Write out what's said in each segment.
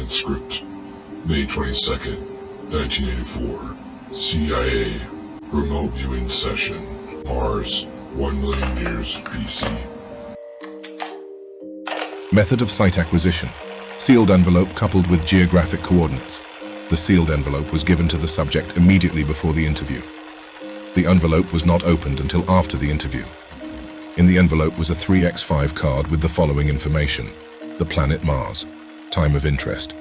Transcript, May 22nd, 1984. CIA, remote viewing session, Mars, 1 million years BC. Method of site acquisition. Sealed envelope coupled with geographic coordinates. The sealed envelope was given to the subject immediately before the interview. The envelope was not opened until after the interview. In the envelope was a 3x5 card with the following information: the planet Mars, time of interest.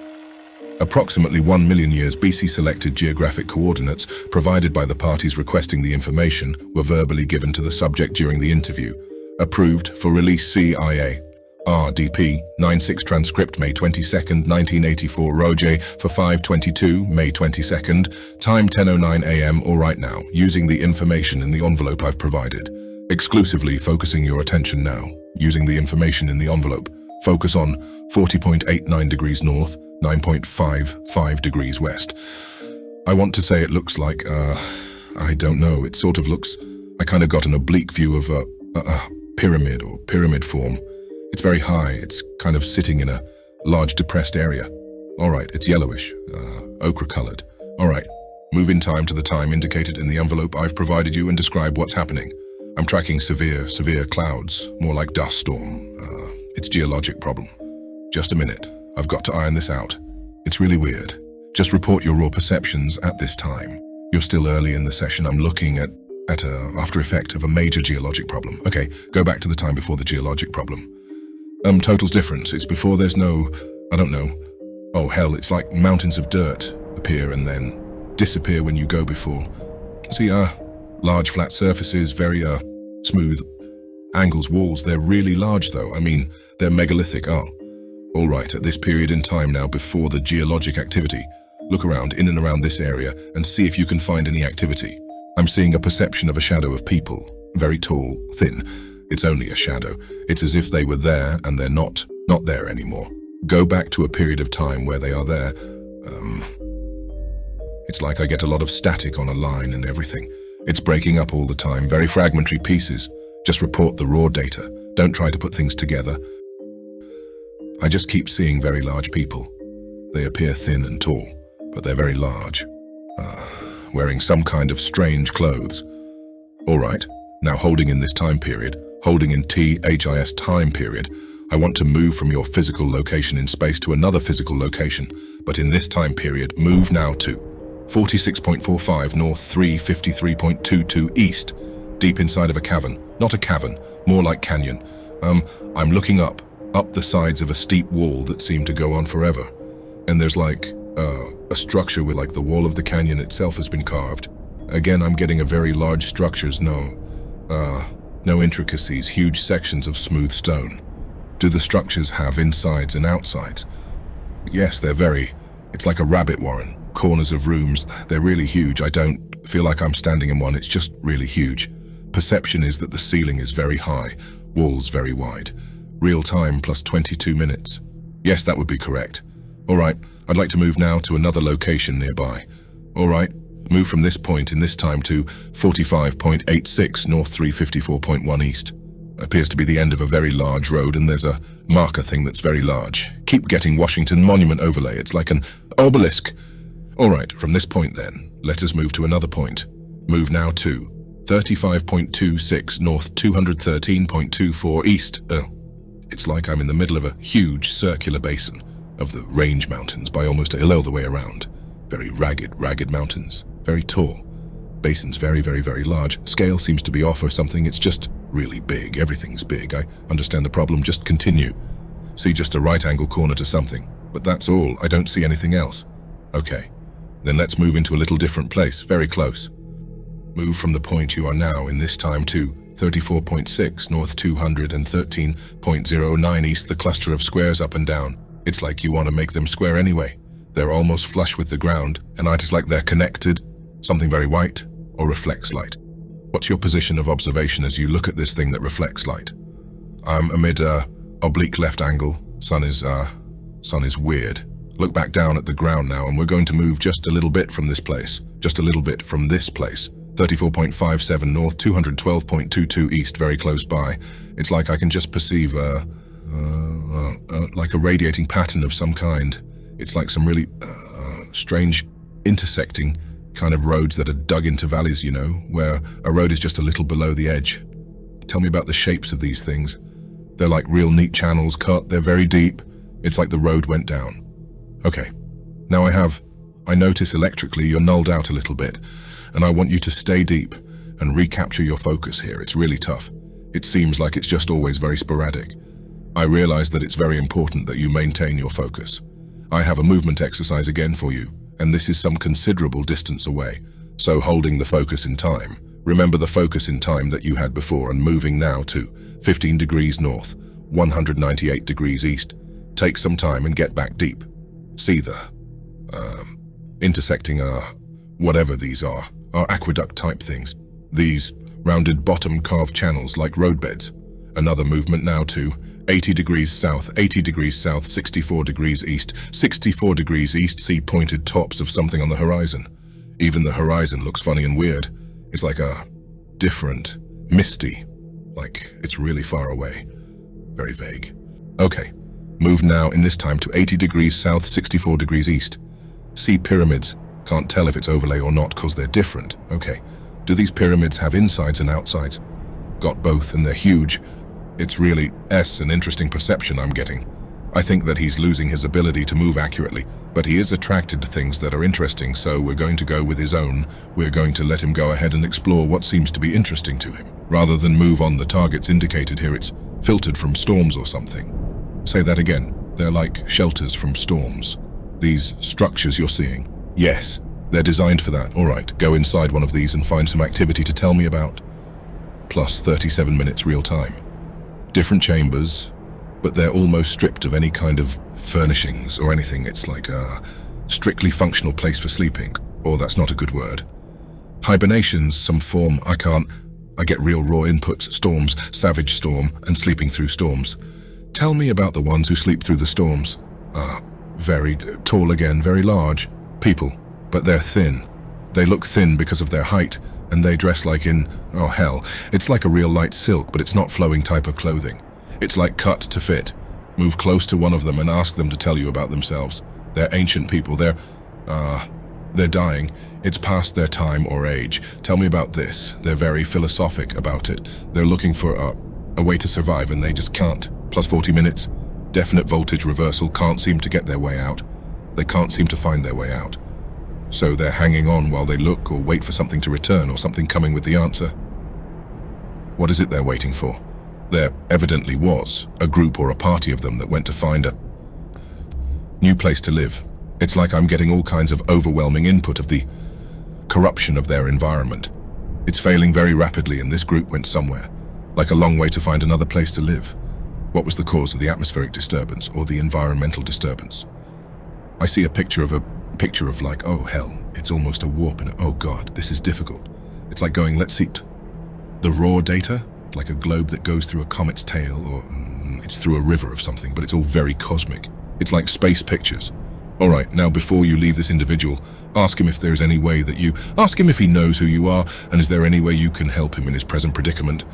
Approximately 1 million years BC selected geographic coordinates provided by the parties requesting the information were verbally given to the subject during the interview. Approved for release CIA. RDP 96 Transcript May 22nd, 1984 Roger for 5:22 May 22nd, time 10:09 AM or right now, using the information in the envelope I've provided. Exclusively focusing your attention now, using the information in the envelope. Focus on 40.89 degrees north, 9.55 degrees west. I want to say it looks like, I don't know, it sort of looks, I kind of got an oblique view of a pyramid or pyramid form. It's very high, it's kind of sitting in a large depressed area. Alright, it's yellowish, ochre-colored. Alright, move in time to the time indicated in the envelope I've provided you and describe what's happening. I'm tracking severe clouds, more like dust storm. It's geologic problem. Just a minute, I've got to iron this out. It's really weird. Just report your raw perceptions at this time. You're still early in the session. I'm looking at a after effect of a major geologic problem. Okay, go back to the time before the geologic problem. Total's difference. It's before there's no, I don't know. Oh hell, it's like mountains of dirt appear and then disappear when you go before. See, large flat surfaces, very, smooth angles, walls. They're really large though. I mean, they're megalithic. All right, at this period in time now before the geologic activity, look around in and around this area and see if you can find any activity. I'm seeing a perception of a shadow of people. Very tall, thin. It's only a shadow. It's as if they were there and they're not there anymore. Go back to a period of time where they are there. It's like I get a lot of static on a line and everything. It's breaking up all the time, very fragmentary pieces. Just report the raw data. Don't try to put things together. I just keep seeing very large people. They appear thin and tall, but they're very large. Wearing some kind of strange clothes. All right, now holding in this time period, holding in THIS time period, I want to move from your physical location in space to another physical location, but in this time period, move now to 46.45 north, 353.22 east, deep inside of a cavern. Not a cavern, more like canyon. I'm looking up the sides of a steep wall that seemed to go on forever. And there's like a structure with like the wall of the canyon itself has been carved. Again, I'm getting a very large structures, no intricacies, huge sections of smooth stone. Do the structures have insides and outsides? Yes, it's like a rabbit warren. Corners of rooms, they're really huge. I don't feel like I'm standing in one, it's just really huge. Perception is that the ceiling is very high, walls very wide. Real time plus 22 minutes. Yes, that would be correct. All right, I'd like to move now to another location nearby. All right, move from this point in this time to 45.86 north, 354.1 east. Appears to be the end of a very large road and there's a marker thing that's very large. Keep getting Washington Monument overlay. It's like an obelisk. All right, from this point then, let us move to another point. Move now to 35.26 north, 213.24 east. It's like I'm in the middle of a huge circular basin of the range mountains by almost all the way around. Very ragged mountains, very tall. Basin's very large. Scale seems to be off or something. It's just really big. Everything's big. I understand the problem. Just continue. See just a right angle corner to something. But that's all. I don't see anything else. Okay. Then let's move into a little different place. Very close. Move from the point you are now in this time to 34.6 north, 213.09 east, the cluster of squares up and down. It's like you want to make them square anyway. They're almost flush with the ground, and it's like they're connected. Something very white or reflects light. What's your position of observation as you look at this thing that reflects light? I'm amid a oblique left angle. Sun is weird. Look back down at the ground now, and we're going to move just a little bit from this place. Just a little bit from this place. 34.57 north, 212.22 east, very close by. It's like I can just perceive like a radiating pattern of some kind. It's like some really strange intersecting kind of roads that are dug into valleys, you know, where a road is just a little below the edge. Tell me about the shapes of these things. They're like real neat channels cut, they're very deep. It's like the road went down. Okay, now I notice electrically you're nulled out a little bit, and I want you to stay deep and recapture your focus here. It's really tough. It seems like it's just always very sporadic. I realize that it's very important that you maintain your focus. I have a movement exercise again for you, and this is some considerable distance away, so holding the focus in time. Remember the focus in time that you had before and moving now to 15 degrees north, 198 degrees east. Take some time and get back deep. See the intersecting whatever these are aqueduct type things. These rounded bottom carved channels like roadbeds. Another movement now to 80 degrees south, 80 degrees south, 64 degrees east, 64 degrees east. See pointed tops of something on the horizon. Even the horizon looks funny and weird. It's like a different, misty, like it's really far away. Very vague. Okay, move now in this time to 80 degrees south, 64 degrees east. See pyramids. Can't tell if it's overlay or not because they're different. Okay, do these pyramids have insides and outsides? Got both and they're huge. It's really an interesting perception I'm getting. I think that he's losing his ability to move accurately, but he is attracted to things that are interesting, so we're going to go with his own. We're going to let him go ahead and explore what seems to be interesting to him. Rather than move on the targets indicated here, it's filtered from storms or something. Say that again. They're like shelters from storms. These structures you're seeing. Yes, they're designed for that. All right, go inside one of these and find some activity to tell me about. Plus 37 minutes real time. Different chambers, but they're almost stripped of any kind of furnishings or anything. It's like a strictly functional place for sleeping, or that's not a good word. Hibernations, some form, I get real raw inputs, storms, savage storm, and sleeping through storms. Tell me about the ones who sleep through the storms. Very tall again, very large. People, but they're thin. They look thin because of their height, and they dress like in, oh hell, it's like a real light silk, but it's not flowing type of clothing. It's like cut to fit. Move close to one of them and ask them to tell you about themselves. They're ancient people, they're dying. It's past their time or age. Tell me about this. They're very philosophic about it. They're looking for a way to survive and they just can't. Plus 40 minutes. Definite voltage reversal, can't seem to get their way out. They can't seem to find their way out. So they're hanging on while they look or wait for something to return or something coming with the answer. What is it they're waiting for? There evidently was a group or a party of them that went to find a new place to live. It's like I'm getting all kinds of overwhelming input of the corruption of their environment. It's failing very rapidly and this group went somewhere, like a long way to find another place to live. What was the cause of the atmospheric disturbance or the environmental disturbance? I see a picture of like, oh hell, it's almost a warp and oh god, this is difficult. It's like going, let's see, the raw data, like a globe that goes through a comet's tail or it's through a river of something, but it's all very cosmic. It's like space pictures. All right, now before you leave this individual, ask him if there's any way that ask him if he knows who you are and is there any way you can help him in his present predicament.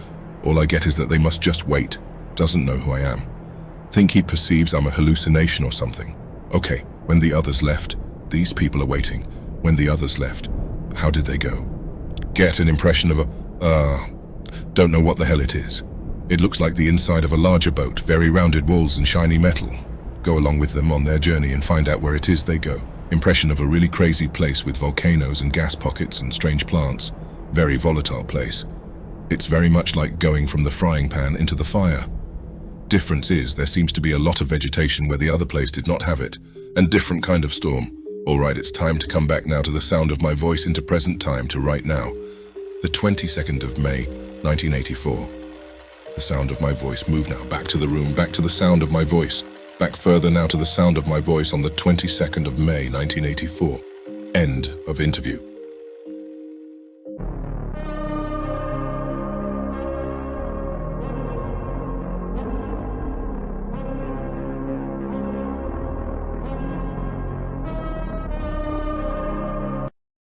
All I get is that they must just wait. Doesn't know who I am. Think he perceives I'm a hallucination or something. Okay, when the others left, these people are waiting. When the others left, how did they go? Get an impression of don't know what the hell it is. It looks like the inside of a larger boat, very rounded walls and shiny metal. Go along with them on their journey and find out where it is they go. Impression of a really crazy place with volcanoes and gas pockets and strange plants. Very volatile place. It's very much like going from the frying pan into the fire. Difference is there seems to be a lot of vegetation where the other place did not have it, and different kind of storm. All right, it's time to come back now to the sound of my voice into present time to right now. The 22nd of May, 1984. The sound of my voice. Move now back to the room, back to the sound of my voice. Back further now to the sound of my voice on the 22nd of May, 1984. End of interview.